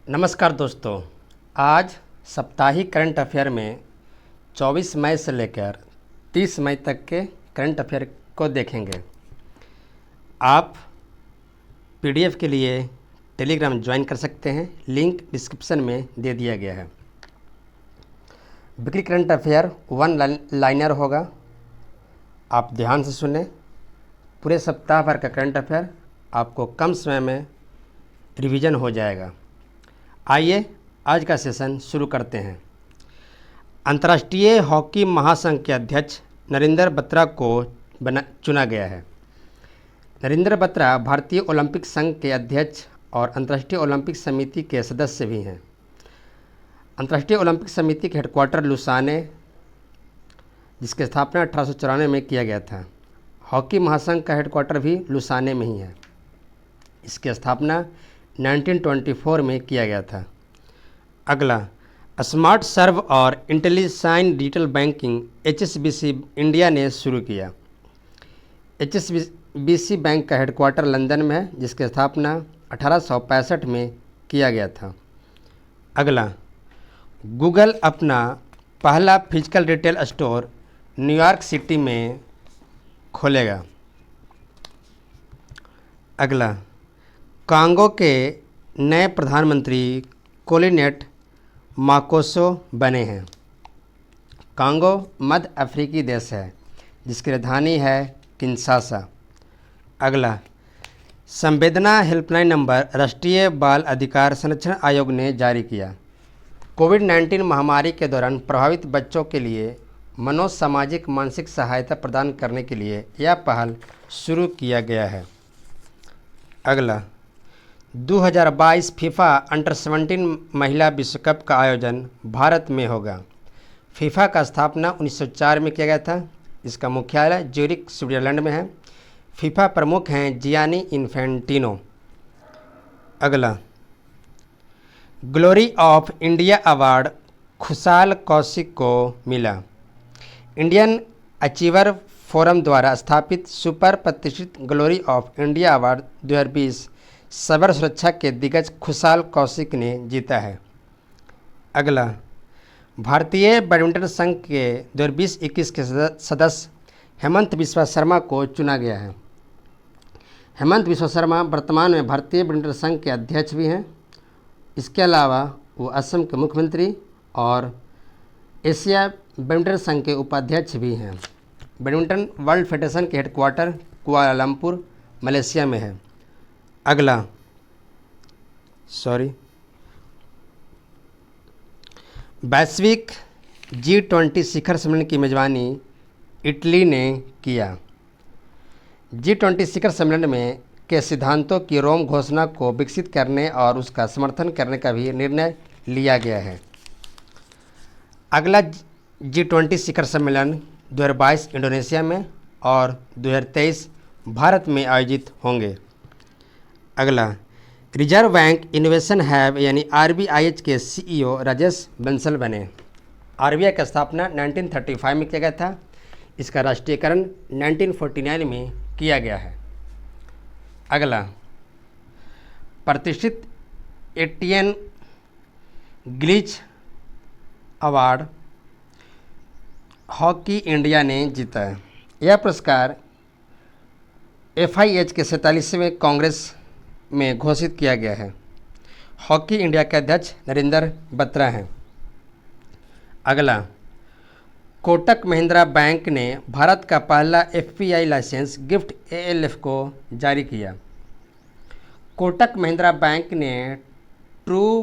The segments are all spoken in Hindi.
नमस्कार दोस्तों। आज साप्ताहिक करंट अफेयर में 24 मई से लेकर 30 मई तक के करंट अफेयर को देखेंगे। आप पीडीएफ के लिए टेलीग्राम ज्वाइन कर सकते हैं, लिंक डिस्क्रिप्शन में दे दिया गया है। Weekly current affair one liner होगा, आप ध्यान से सुने। पूरे सप्ताह भर का करंट अफेयर आपको कम समय में रिवीजन हो जाएगा। आइए आज का सेशन शुरू करते हैं। अंतर्राष्ट्रीय हॉकी महासंघ के अध्यक्ष नरेंद्र बत्रा को चुना गया है। नरेंद्र बत्रा भारतीय ओलंपिक संघ के अध्यक्ष और अंतर्राष्ट्रीय ओलंपिक समिति के सदस्य भी हैं। अंतर्राष्ट्रीय ओलंपिक समिति के हेडक्वार्टर लुसाने, जिसकी स्थापना 1894 में किया गया था। हॉकी महासंघ का हेडक्वार्टर भी लुसाने में ही है। इसकी स्थापना 1924 में किया गया था। अगला, स्मार्ट सर्व और इंटेलिसाइन डिजिटल बैंकिंग HSBC इंडिया ने शुरू किया। HSBC बैंक का हेडक्वार्टर लंदन में है, जिसकी स्थापना 1865 में किया गया था। अगला, गूगल अपना पहला physical retail store New York city में खोलेगा। अगला, कांगो के नए प्रधानमंत्री कोलिनेट माकोसो बने हैं। कांगो मध्य अफ्रीकी देश है, जिसकी राजधानी है किंशासा। अगला, संवेदना हेल्पलाइन नंबर राष्ट्रीय बाल अधिकार संरक्षण आयोग ने जारी किया। कोविड-19 महामारी के दौरान प्रभावित बच्चों के लिए मनोसामाजिक मानसिक सहायता प्रदान करने के लिए यह पहल शुरू किया गया है। अगला, 2022 फीफा अंडर 17 महिला विश्व कप का आयोजन भारत में होगा। फीफा का स्थापना 1904 में किया गया था। इसका मुख्यालय ज्यूरिख स्विट्जरलैंड में है। फीफा प्रमुख हैं जियानी इन्फेंटिनो। अगला, glory of India award Khushal Kaushik को मिला। इंडियन अचीवर फोरम द्वारा स्थापित सुपर प्रतिष्ठित glory of India award 2020 cyber सुरक्षा के दिग्गज खुशाल कौशिक ने जीता है। अगला, भारतीय बैडमिंटन संघ के 2020-21 के सदस्य हेमंत बिस्वा शर्मा को चुना गया है। हेमंत बिस्वा शर्मा वर्तमान में भारतीय बैडमिंटन संघ के अध्यक्ष भी हैं। इसके अलावा वो असम के मुख्यमंत्री और एशिया बैडमिंटन संघ के उपाध्यक्ष भी हैं। बैडमिंटन वर्ल्ड फेडरेशन के हेडक्वार्टर कुआलालंपुर, मलेशिया में है। अगला, वैश्विक G20 शिखर सम्मेलन की मेजबानी इटली ने किया। G20 शिखर सम्मेलन में के सिद्धांतों की रोम घोषणा को विकसित करने और उसका समर्थन करने का भी निर्णय लिया गया है। अगला G20 शिखर सम्मेलन 2022 इंडोनेशिया में और 2023 भारत में आयोजित होंगे। अगला, रिजर्व बैंक इनोवेशन हब यानी RBIH के CEO राजेश बंसल बने। RBI की स्थापना 1935 में किया गया था। इसका राष्ट्रीयकरण 1949 में किया गया है। अगला, प्रतिष्ठित एटियन ग्लिच अवार्ड हॉकी इंडिया ने जीता है। यह पुरस्कार FIH के 47वें कांग्रेस में घोषित किया गया है। हॉकी इंडिया के अध्यक्ष नरेंद्र बत्रा हैं। अगला, कोटक महिंद्रा बैंक ने भारत का पहला FPI लाइसेंस गिफ्ट ALF को जारी किया। कोटक महिंद्रा बैंक ने ट्रू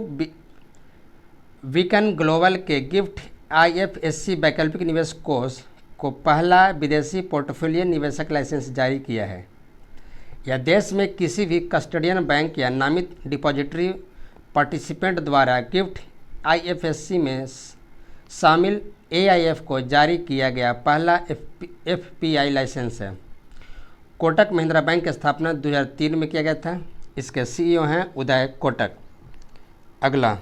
बीकन ग्लोबल के गिफ्ट IFSC वैकल्पिक निवेश कोष को पहला विदेशी पोर्टफोलियो निवेशक लाइसेंस जारी किया है। यह देश में किसी भी कस्टोडियन बैंक या नामित डिपॉजिटरी पार्टिसिपेंट द्वारा गिफ्ट IFSC में शामिल AIF को जारी किया गया पहला FPI लाइसेंस है। कोटक महिंद्रा बैंक की स्थापना 2003 में किया गया था। इसके CEO हैं उदय कोटक। अगला,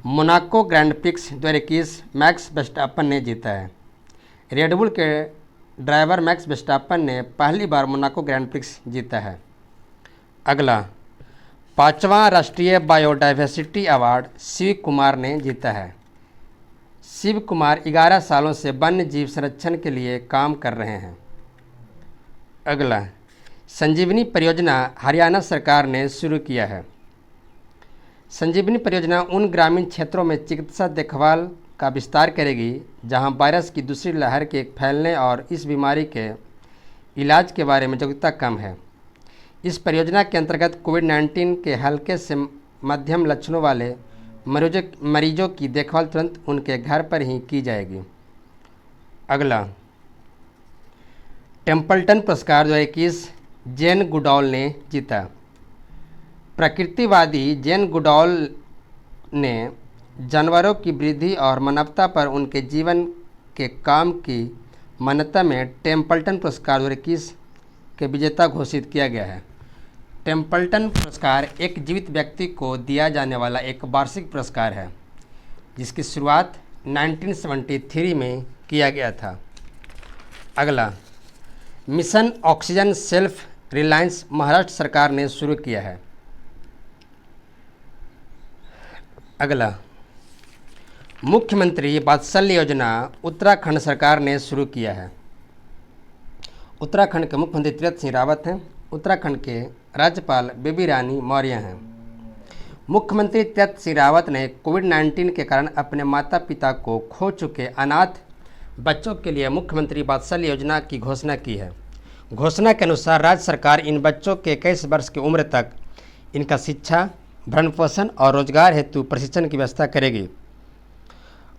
Monaco grand prix 2021 max Verstappen ने जीता है। रेडबुल के ड्राइवर मैक्स वर्स्टैपन ने पहली बार मोनाको ग्रैंड प्रिक्स जीता है। अगला, 5वां राष्ट्रीय बायोडाइवर्सिटी अवार्ड शिव कुमार ने जीता है। शिव कुमार 11 सालों से वन्य जीव संरक्षण के लिए काम कर रहे हैं। अगला, संजीवनी परियोजना हरियाणा सरकार ने शुरू किया है। संजीवनी परियोजना उन ग्रामीण क्षेत्रों में चिकित्सा देखभाल का विस्तार करेगी जहां वायरस की दूसरी लहर के फैलने और इस बीमारी के इलाज के बारे में जागरूकता कम है। इस परियोजना के अंतर्गत कोविड-19 के हल्के से मध्यम लक्षणों वाले मरीजों की देखभाल तुरंत उनके घर पर ही की जाएगी। अगला, टेम्पल्टन पुरस्कार 2021 जेन गुडॉल ने जीता। प्रकृतिवादी जेन गुडॉल ने जानवरों की वृद्धि और मानवता पर उनके जीवन के काम की मान्यता में टेम्पल्टन पुरस्कार 2021 के विजेता घोषित किया गया है। टेम्पल्टन पुरस्कार एक जीवित व्यक्ति को दिया जाने वाला एक वार्षिक पुरस्कार है जिसकी शुरुआत 1973 में किया गया था। अगला, mission oxygen self reliance Maharashtra सरकार ने शुरू किया है। अगला, मुख्यमंत्री वात्सल्य योजना उत्तराखंड सरकार ने शुरू किया है। उत्तराखंड के मुख्यमंत्री तीरथ सिंह रावत हैं। उत्तराखंड के राज्यपाल बेबी रानी मौर्य हैं। मुख्यमंत्री तीरथ सिंह रावत ने कोविड-19 के कारण अपने माता पिता को खो चुके अनाथ बच्चों के लिए मुख्यमंत्री वात्सल्य योजना की घोषणा की है। घोषणा के अनुसार राज्य सरकार इन बच्चों के 21 वर्ष की उम्र तक इनका शिक्षा, भरण पोषण और रोजगार हेतु प्रशिक्षण की व्यवस्था करेगी।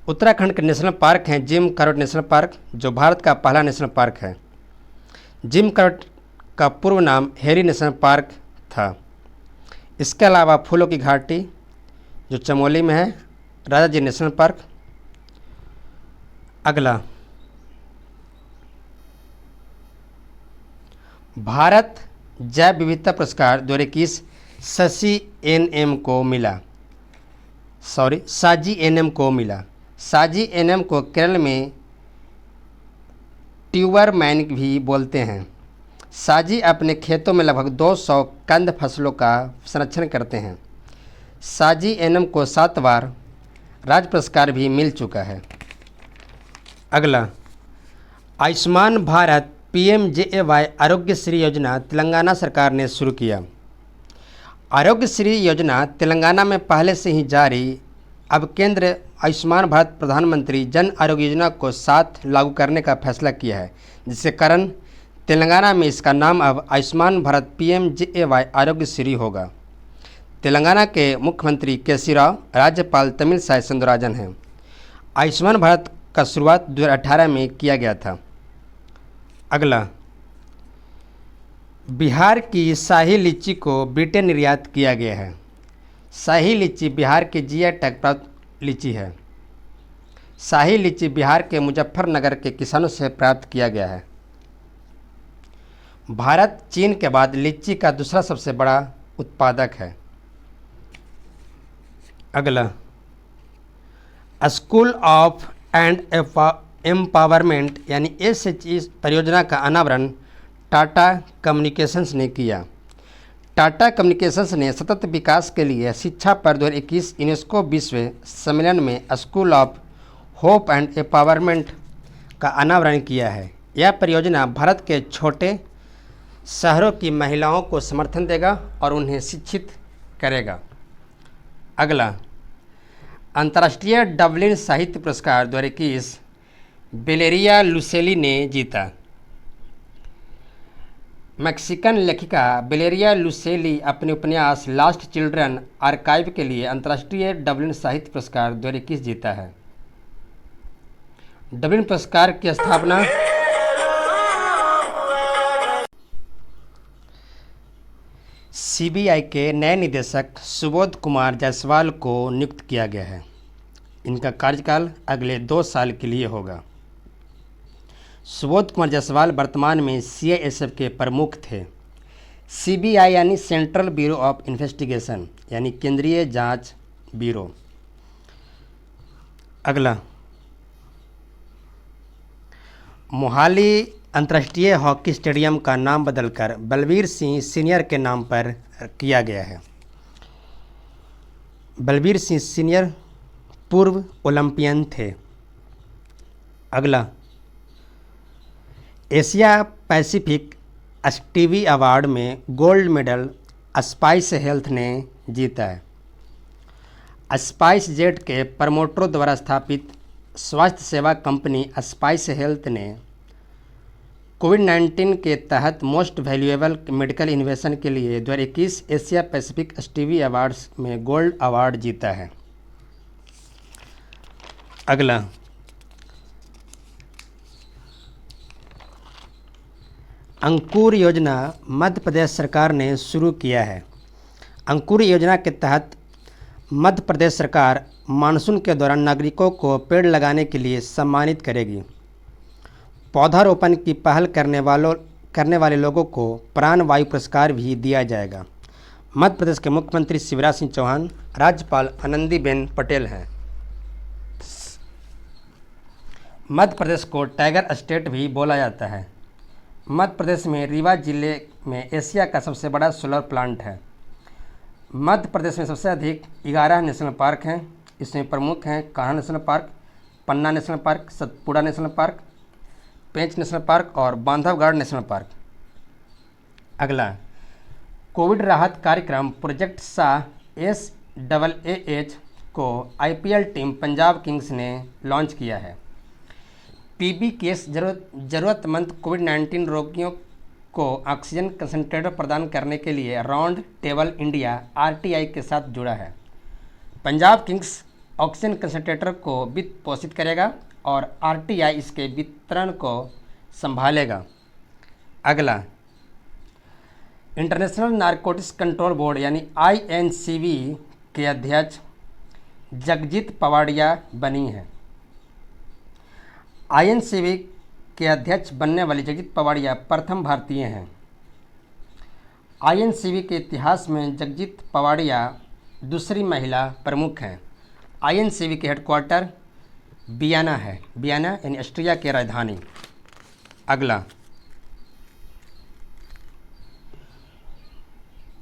उत्तराखंड के नेशनल पार्क हैं जिम कॉर्बेट नेशनल पार्क, जो भारत का पहला नेशनल पार्क है। जिम कॉर्बेट का पूर्व नाम हेरी नेशनल पार्क था। इसके अलावा फूलों की घाटी जो चमोली में है, राजा जी नेशनल पार्क। अगला, भारत जैव विविधता पुरस्कार 2021 साजी एनएम को मिला। साजी एनएम को केरल में ट्यूबर मैन भी बोलते हैं। साजी अपने खेतों में लगभग 200 कंद फसलों का संरक्षण करते हैं। साजी एनएम को 7 बार राज्य पुरस्कार भी मिल चुका है। अगला, आयुष्मान भारत PMJAY आरोग्यश्री योजना तेलंगाना सरकार ने शुरू किया। आरोग्यश्री योजना तेलंगाना में पहले से ही जारी, अब केंद्र आयुष्मान भारत प्रधानमंत्री जन आरोग्य योजना को साथ लागू करने का फैसला किया है, जिसके कारण तेलंगाना में इसका नाम अब आयुष्मान भारत PMJAY आरोग्यश्री होगा। तेलंगाना के मुख्यमंत्री केसी राव, राज्यपाल तमिलसाई सौंदरराजन हैं। आयुष्मान भारत का शुरुआत 2018 में किया गया था। अगला, बिहार की शाही लीची को ब्रिटेन निर्यात किया गया है। शाही लीची बिहार की GI टैग प्राप्त लीची है। शाही लीची बिहार के मुजफ्फरनगर के किसानों से प्राप्त किया गया है। भारत चीन के बाद लीची का दूसरा सबसे बड़ा उत्पादक है। अगला, स्कूल ऑफ एंड एम्पावरमेंट यानी SHE परियोजना का अनावरण टाटा कम्युनिकेशंस ने किया। टाटा कम्युनिकेशंस ने सतत विकास के लिए शिक्षा पर 2021 यूनेस्को विश्व सम्मेलन में school of hope and empowerment का अनावरण किया है। यह परियोजना भारत के छोटे शहरों की महिलाओं को समर्थन देगा और उन्हें शिक्षित करेगा। अगला, अंतर्राष्ट्रीय डबलिन साहित्य पुरस्कार 2021 वेलेरिया लुसेली ने जीता। मैक्सिकन लेखिका वेलेरिया लुसेली अपने उपन्यास लास्ट चिल्ड्रन आर्काइव के लिए अंतर्राष्ट्रीय डबलिन साहित्य पुरस्कार 2021 जीता है। डबलिन पुरस्कार की स्थापना CBI के नए निदेशक सुबोध कुमार जायसवाल को नियुक्त किया गया है। इनका कार्यकाल अगले 2 साल के लिए होगा। सुबोध कुमार जायसवाल वर्तमान में CISF के प्रमुख थे। CBI यानी सेंट्रल ब्यूरो ऑफ इन्वेस्टिगेशन यानी केंद्रीय जांच ब्यूरो। अगला, मोहाली अंतर्राष्ट्रीय हॉकी स्टेडियम का नाम बदलकर बलबीर सिंह सीनियर के नाम पर किया गया है। बलबीर सिंह सीनियर पूर्व ओलंपियन थे। अगला, एशिया पैसिफिक स्टीवी अवार्ड में गोल्ड मेडल स्पाइस हेल्थ ने जीता है। स्पाइस जेट के प्रमोटरों द्वारा स्थापित स्वास्थ्य सेवा कंपनी स्पाइस हेल्थ ने कोविड-19 के तहत मोस्ट वैल्यूएबल मेडिकल इनोवेशन के लिए 2021 एशिया पैसिफिक स्टीवी अवार्ड्स में गोल्ड अवार्ड जीता है। अगला, अंकुर योजना मध्य प्रदेश सरकार ने शुरू किया है। अंकुर योजना के तहत मध्य प्रदेश सरकार मानसून के दौरान नागरिकों को पेड़ लगाने के लिए सम्मानित करेगी। पौधारोपण की पहल करने वाले लोगों को प्राण वायु पुरस्कार भी दिया जाएगा। मध्य प्रदेश के मुख्यमंत्री शिवराज सिंह चौहान, राज्यपाल आनंदीबेन पटेल हैं। मध्य प्रदेश को टाइगर स्टेट भी बोला जाता है। मध्य प्रदेश में रीवा जिले में एशिया का सबसे बड़ा सोलर प्लांट है। मध्य प्रदेश में सबसे अधिक 11 नेशनल पार्क हैं। इसमें प्रमुख हैं Kanha national park, Panna national park, Satpura national park, Pench national park और बांधवगढ़ नेशनल पार्क। अगला, कोविड राहत कार्यक्रम प्रोजेक्ट शाह SAAH को IPL टीम पंजाब किंग्स ने लॉन्च किया है। PB केस ज़रूरतमंद कोविड-19 रोगियों को ऑक्सीजन कंसंट्रेटर प्रदान करने के लिए राउंड टेबल इंडिया RTI के साथ जुड़ा है। पंजाब किंग्स ऑक्सीजन कंसंट्रेटर को वित्त पोषित करेगा और RTI इसके वितरण को संभालेगा। अगला, इंटरनेशनल नारकोटिक्स कंट्रोल बोर्ड यानी INCB के अध्यक्ष जगजीत पवाड़िया बनी है। INCB के अध्यक्ष बनने वाली जगजीत पवाड़िया प्रथम भारतीय हैं। INCB के इतिहास में जगजीत पवाड़िया दूसरी महिला प्रमुख हैं। INCB के हेडक्वार्टर वियना है। वियना यानी ऑस्ट्रिया की राजधानी। अगला,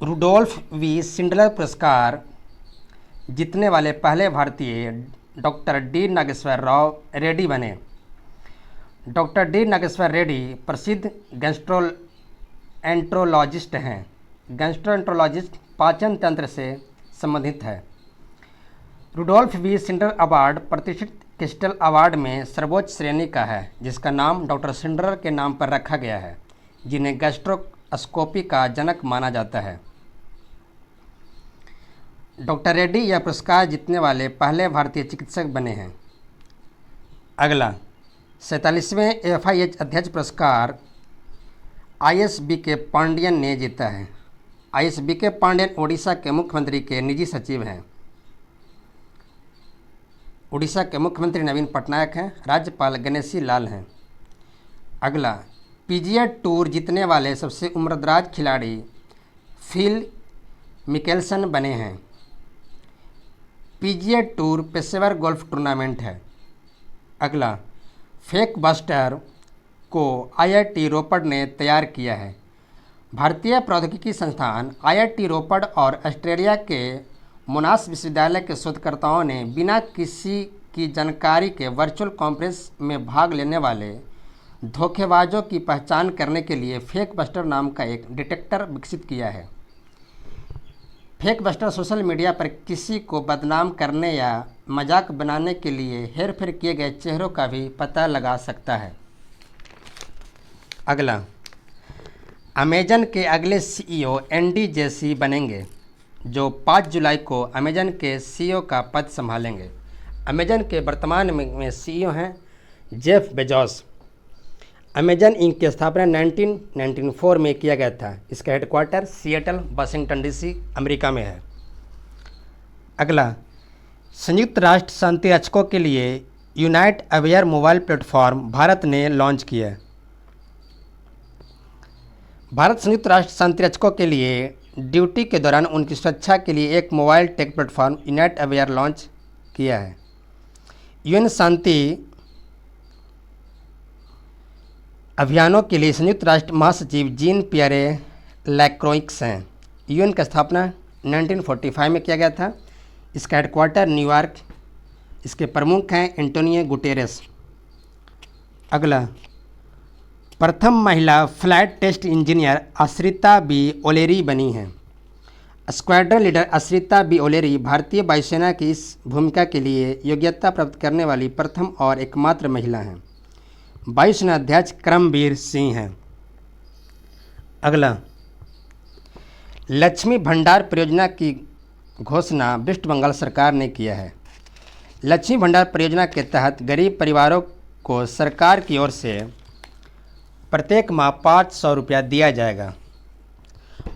रुडोल्फ वी शिंडलर पुरस्कार जीतने वाले पहले भारतीय डॉक्टर डी नागेश्वर राव रेड्डी बने। डॉक्टर डी नागेश्वर रेड्डी प्रसिद्ध गैस्ट्रोएंट्रोलॉजिस्ट हैं। गैस्ट्रोएंट्रोलॉजिस्ट पाचन तंत्र से संबंधित है। रुडोल्फ वी शिंडलर अवार्ड प्रतिष्ठित क्रिस्टल अवार्ड में सर्वोच्च श्रेणी का है, जिसका नाम डॉक्टर शिंडलर के नाम पर रखा गया है, जिन्हें गैस्ट्रोस्कोपी का जनक माना जाता है। डॉक्टर रेड्डी यह पुरस्कार जीतने वाले पहले भारतीय चिकित्सक बने हैं। अगला, 47वें FIH अध्यक्ष पुरस्कार ISBK पांडियन ने जीता है। ISBK पांडियन ओडिशा के मुख्यमंत्री के निजी सचिव हैं। उड़ीसा के मुख्यमंत्री नवीन पटनायक हैं। राज्यपाल गणेशी लाल हैं। अगला, PGA टूर जीतने वाले सबसे उम्रदराज खिलाड़ी फिल मिकेल्सन बने हैं। PGA टूर पेशेवर गोल्फ टूर्नामेंट है। अगला, फेक बस्टर को IIT रोपड़ ने तैयार किया है। भारतीय प्रौद्योगिकी संस्थान IIT रोपड़ और ऑस्ट्रेलिया के मोनाश विश्वविद्यालय के शोधकर्ताओं ने बिना किसी की जानकारी के वर्चुअल कॉन्फ्रेंस में भाग लेने वाले धोखेबाजों की पहचान करने के लिए फेक बस्टर नाम का एक डिटेक्टर विकसित किया है। फेक बस्टर सोशल मीडिया पर किसी को बदनाम करने या मजाक बनाने के लिए हेरफेर किए गए चेहरों का भी पता लगा सकता है। अगला, अमेजन के अगले CEO एंडी जेसी बनेंगे, जो 5 जुलाई को अमेजन के CEO का पद संभालेंगे। अमेजन के वर्तमान में CEO हैं जेफ बेजोस। अमेजन इंक की स्थापना 1994 में किया गया था। इसका headquarter Seattle, Washington DC, America में है। अगला, संयुक्त राष्ट्र शांति रक्षकों के लिए unite aware mobile platform Bharat ने लॉन्च किया है। भारत संयुक्त राष्ट्र शांति रक्षकों के लिए ड्यूटी के दौरान उनकी सुरक्षा के लिए एक mobile take platform unite aware launch किया है। यूएन शांति अभियानों के लिए संयुक्त राष्ट्र महासचिव जीन पियरे लैक्रोइक्स हैं। यूएन की स्थापना 1945 में किया गया था। इसका हेडक्वार्टर न्यूयॉर्क। इसके प्रमुख हैं एंटोनियो गुटेरेस। अगला, प्रथम महिला फ्लाइट टेस्ट इंजीनियर आश्रिता बी ओलेरी बनी हैं। स्क्वाड्रन लीडर आश्रिता बी ओलेरी भारतीय वायुसेना की इस भूमिका के लिए योग्यता प्राप्त करने वाली प्रथम और एकमात्र महिला हैं। वायुसेना अध्यक्ष करमबीर सिंह हैं। अगला, लक्ष्मी भंडार परियोजना की घोषणा वेस्ट बंगाल सरकार ने किया है। लक्ष्मी भंडार परियोजना के तहत गरीब परिवारों को सरकार की ओर से प्रत्येक माह 500 रुपया दिया जाएगा।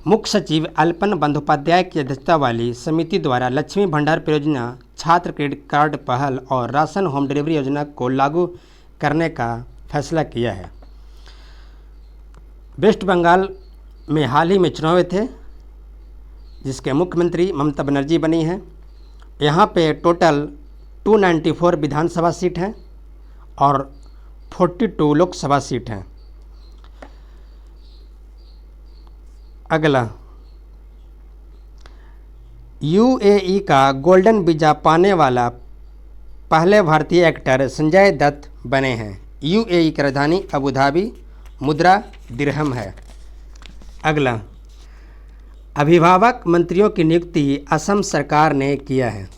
मुख्य सचिव अल्पन बंदोपाध्याय की अध्यक्षता वाली समिति द्वारा लक्ष्मी भंडार परियोजना, छात्र क्रेडिट कार्ड पहल और राशन होम डिलीवरी योजना को लागू करने का फैसला किया है। वेस्ट बंगाल में हाल ही में चुनाव हुए थे जिसके मुख्यमंत्री ममता बनर्जी बनी हैं। यहाँ पे टोटल 294 विधानसभा सीट हैं और 42 लोकसभा सीट हैं। अगला, यूएई का गोल्डन वीज़ा पाने वाला पहले भारतीय एक्टर संजय दत्त बने हैं। यूएई की राजधानी अबू धाबी, मुद्रा दिरहम है। अगला, अभिभावक मंत्रियों की नियुक्ति असम सरकार ने किया है।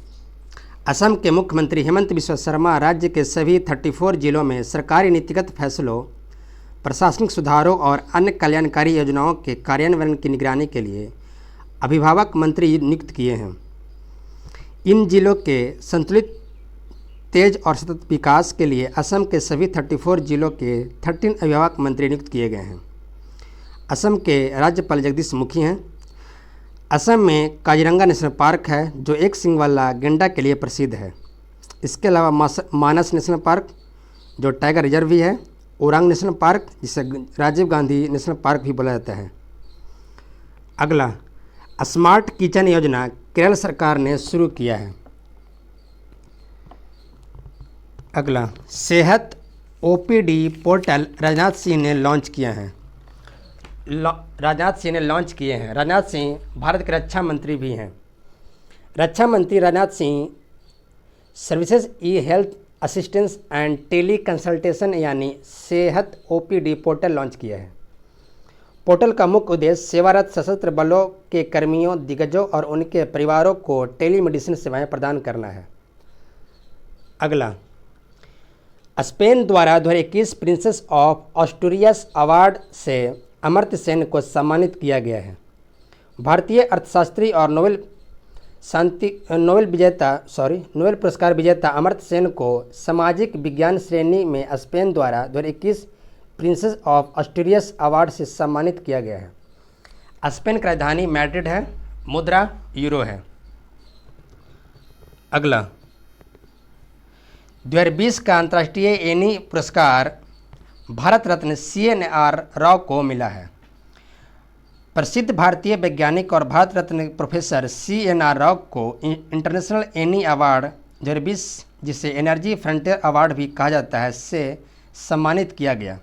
असम के मुख्यमंत्री हेमंत बिस्वा शर्मा राज्य के सभी 34 जिलों में सरकारी नीतिगत फैसलों, प्रशासनिक सुधारों और अन्य कल्याणकारी योजनाओं के कार्यान्वयन की निगरानी के लिए अभिभावक मंत्री नियुक्त किए हैं। इन जिलों के संतुलित, तेज और सतत विकास के लिए असम के सभी 34 जिलों के 13 अभिभावक मंत्री नियुक्त किए गए हैं। असम के राज्यपाल जगदीश मुखी हैं। असम में काजीरंगा नेशनल पार्क है जो एक सींग वाला गेंडा के लिए प्रसिद्ध है। इसके अलावा मानस नेशनल पार्क जो टाइगर रिजर्व भी है, ओरांग नेशनल पार्क जिसे राजीव गांधी नेशनल पार्क भी बोला जाता है। अगला, स्मार्ट किचन योजना केरल सरकार ने शुरू किया है। अगला, सेहत ओपीडी पोर्टल राजनाथ सिंह ने लॉन्च किया है। राजनाथ सिंह भारत के रक्षा मंत्री भी हैं। रक्षा मंत्री Rajnath Singh services e health assistance and teleconsultation यानी सेहत ओपीडी पोर्टल लॉन्च किया है। पोर्टल का मुख्य उद्देश्य सेवारत सशस्त्र बलों के कर्मियों, दिग्गजों और उनके परिवारों को टेलीमेडिसिन सेवाएं प्रदान करना है। अगला, स्पेन द्वारा 2021 प्रिंसेस ऑफ ऑस्ट्रियस अवार्ड से अमर्त्य सेन को सम्मानित किया गया है। भारतीय अर्थशास्त्री और नोबेल पुरस्कार विजेता अमर्त्य सेन को सामाजिक विज्ञान श्रेणी में स्पेन द्वारा 2021 प्रिंसेस ऑफ ऑस्ट्रियस अवार्ड से सम्मानित किया गया है। स्पेन की राजधानी मैड्रिड है, मुद्रा यूरो है। अगला, 2020 का अंतर्राष्ट्रीय एनी पुरस्कार भारत रत्न CNR राव को मिला है। प्रसिद्ध भारतीय वैज्ञानिक और भारत रत्न प्रोफेसर CNR राव को इंटरनेशनल एनी अवार्ड 2020, जिसे एनर्जी फ्रंटियर अवार्ड भी कहा जाता है, से सम्मानित किया गया।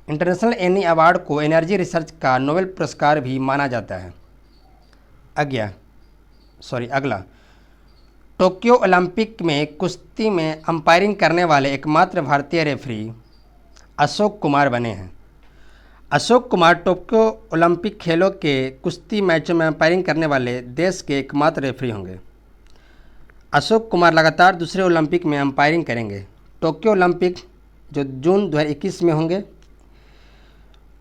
इंटरनेशनल एनी अवार्ड को एनर्जी रिसर्च का नोबेल पुरस्कार भी माना जाता है। अगला, टोक्यो ओलंपिक में कुश्ती में अंपायरिंग करने वाले एकमात्र भारतीय रेफरी अशोक कुमार बने हैं। अशोक कुमार टोक्यो ओलंपिक खेलों के कुश्ती मैचों में अंपायरिंग करने वाले देश के एकमात्र रेफरी होंगे। अशोक कुमार लगातार दूसरे ओलंपिक में अंपायरिंग करेंगे। टोक्यो ओलंपिक जो जून 2021 में होंगे।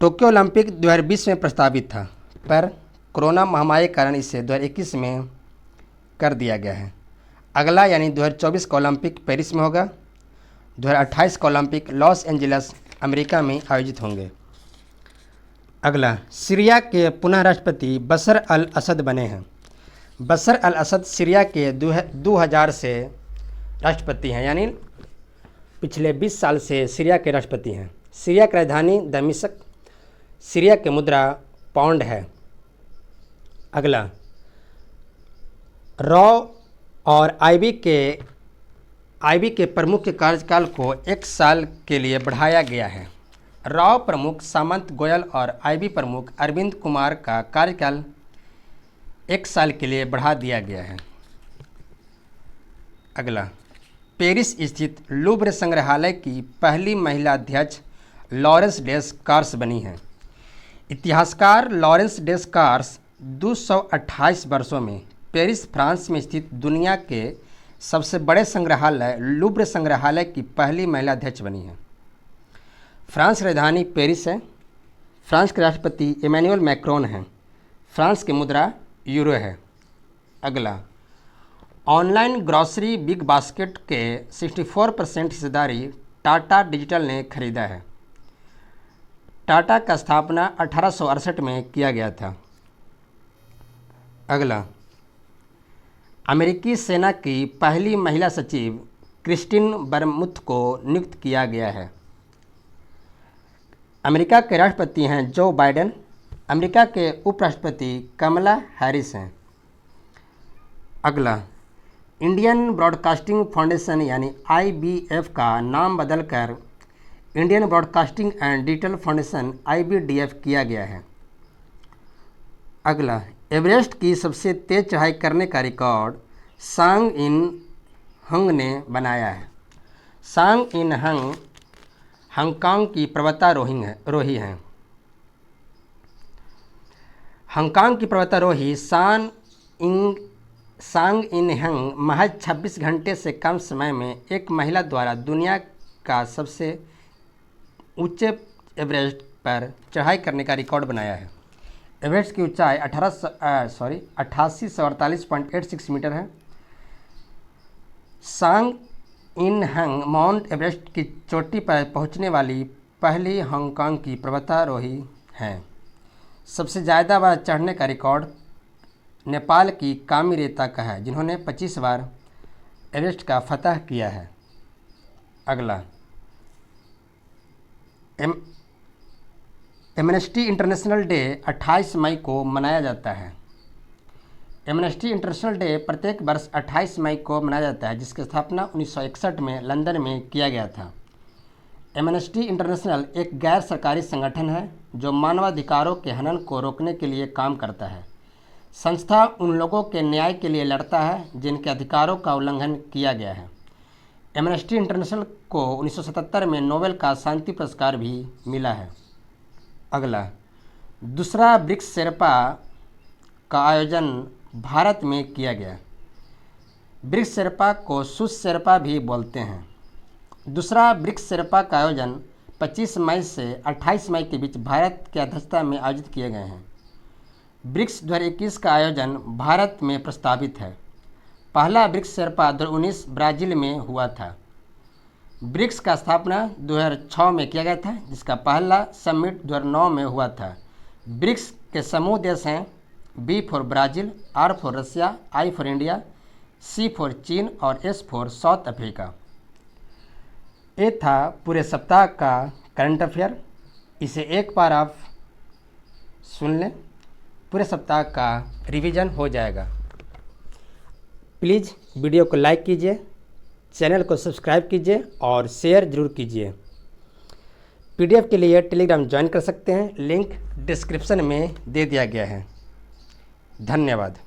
टोक्यो ओलंपिक 2020 में प्रस्तावित था पर कोरोना महामारी के कारण इसे 2021 में कर दिया गया है। अगला यानी 2024 का ओलंपिक पेरिस में होगा। 2028 का ओलंपिक लॉस एंजलिस अमेरिका में आयोजित होंगे। अगला, सीरिया के पुनः राष्ट्रपति बशर अल असद बने हैं। बशर अल असद सीरिया के 2000 से राष्ट्रपति हैं, यानी पिछले 20 साल से सीरिया के राष्ट्रपति हैं। सीरिया की राजधानी दमिश्क, सीरिया की मुद्रा पाउंड है। अगला, रॉ और आईबी के प्रमुख के कार्यकाल को 1 साल के लिए बढ़ाया गया है। रॉ प्रमुख सामंत गोयल और आईबी प्रमुख अरविंद कुमार का कार्यकाल 1 साल के लिए बढ़ा दिया गया है। अगला, पेरिस स्थित लूव्र संग्रहालय की पहली महिला अध्यक्ष लॉरेंस डेस्कार्स बनी हैं। इतिहासकार लॉरेंस डेस्कार्स 228 वर्षों में पेरिस, फ्रांस में स्थित दुनिया के सबसे बड़े संग्रहालय लूव्र संग्रहालय की पहली महिला अध्यक्ष बनी हैं। फ्रांस की राजधानी पेरिस है। फ्रांस के राष्ट्रपति इमैनुअल मैक्रोन हैं। फ्रांस की मुद्रा यूरो है। अगला, ऑनलाइन ग्रॉसरी बिग बास्केट के 64% हिस्सेदारी टाटा डिजिटल ने खरीदा है। टाटा का स्थापना 1868 में किया गया था। अगला, अमेरिकी सेना की पहली महिला सचिव क्रिस्टिन बरमुथ को नियुक्त किया गया है। अमेरिका के राष्ट्रपति हैं जो बाइडेन। अमेरिका के उपराष्ट्रपति कमला हैरिस हैं। अगला, इंडियन ब्रॉडकास्टिंग फाउंडेशन यानी IBF का नाम बदलकर Indian broadcasting and digital foundation IBDF किया गया है। अगला, एवरेस्ट की सबसे तेज चढ़ाई करने का रिकॉर्ड सांग इन हंग ने बनाया है। सांग इन हंग हांगकांग की पर्वतारोही हैं। हांगकांग की पर्वतारोही सांग इन हंग महज 26 घंटे से कम समय में एक महिला द्वारा दुनिया का सबसे ऊंचे एवरेस्ट पर चढ़ाई करने का रिकॉर्ड बनाया है। एवरेस्ट की ऊंचाई 8848.86 मीटर है। सांग इन हंग माउंट एवरेस्ट की चोटी पर पहुंचने वाली पहली हांगकांग की पर्वतारोही हैं। सबसे ज़्यादा बार चढ़ने का रिकॉर्ड नेपाल की कामी रेता का है, जिन्होंने 25 बार एवरेस्ट का फतह किया है। अगला, एमनेस्टी इंटरनेशनल डे 28 मई को मनाया जाता है। एमनेस्टी इंटरनेशनल डे प्रत्येक वर्ष 28 मई को मनाया जाता है, जिसकी स्थापना 1961 में लंदन में किया गया था। एमनेस्टी इंटरनेशनल एक गैर सरकारी संगठन है जो मानवाधिकारों के हनन को रोकने के लिए काम करता है। संस्था उन लोगों के न्याय के लिए लड़ता है जिनके अधिकारों का उल्लंघन किया गया है। एमनेस्टी इंटरनेशनल को 1977 में नोबेल का शांति पुरस्कार भी मिला है। अगला, दूसरा ब्रिक्स शेर्पा का आयोजन भारत में किया गया। ब्रिक्स शेर्पा को सुस शेर्पा भी बोलते हैं। दूसरा ब्रिक्स शेर्पा का आयोजन 25 मई से 28 मई के बीच भारत की अध्यक्षता में आयोजित किए गए हैं। ब्रिक्स 2021 का आयोजन भारत में प्रस्तावित है। पहला ब्रिक्स शेर्पा 2019 ब्राज़ील में हुआ था। ब्रिक्स का स्थापना 2006 में किया गया था, जिसका पहला समिट 2009 में हुआ था। ब्रिक्स के समूह देश हैं B for Brazil, R for Russia, I for India, C for चीन और S फॉर साउथ अफ्रीका। ये था पूरे सप्ताह का करंट अफेयर। इसे एक बार आप सुन लें, पूरे सप्ताह का रिवीजन हो जाएगा। प्लीज़ वीडियो को लाइक कीजिए, चैनल को सब्सक्राइब कीजिए और शेयर ज़रूर कीजिए। PDF के लिए टेलीग्राम ज्वाइन कर सकते हैं, लिंक डिस्क्रिप्शन में दे दिया गया है। धन्यवाद।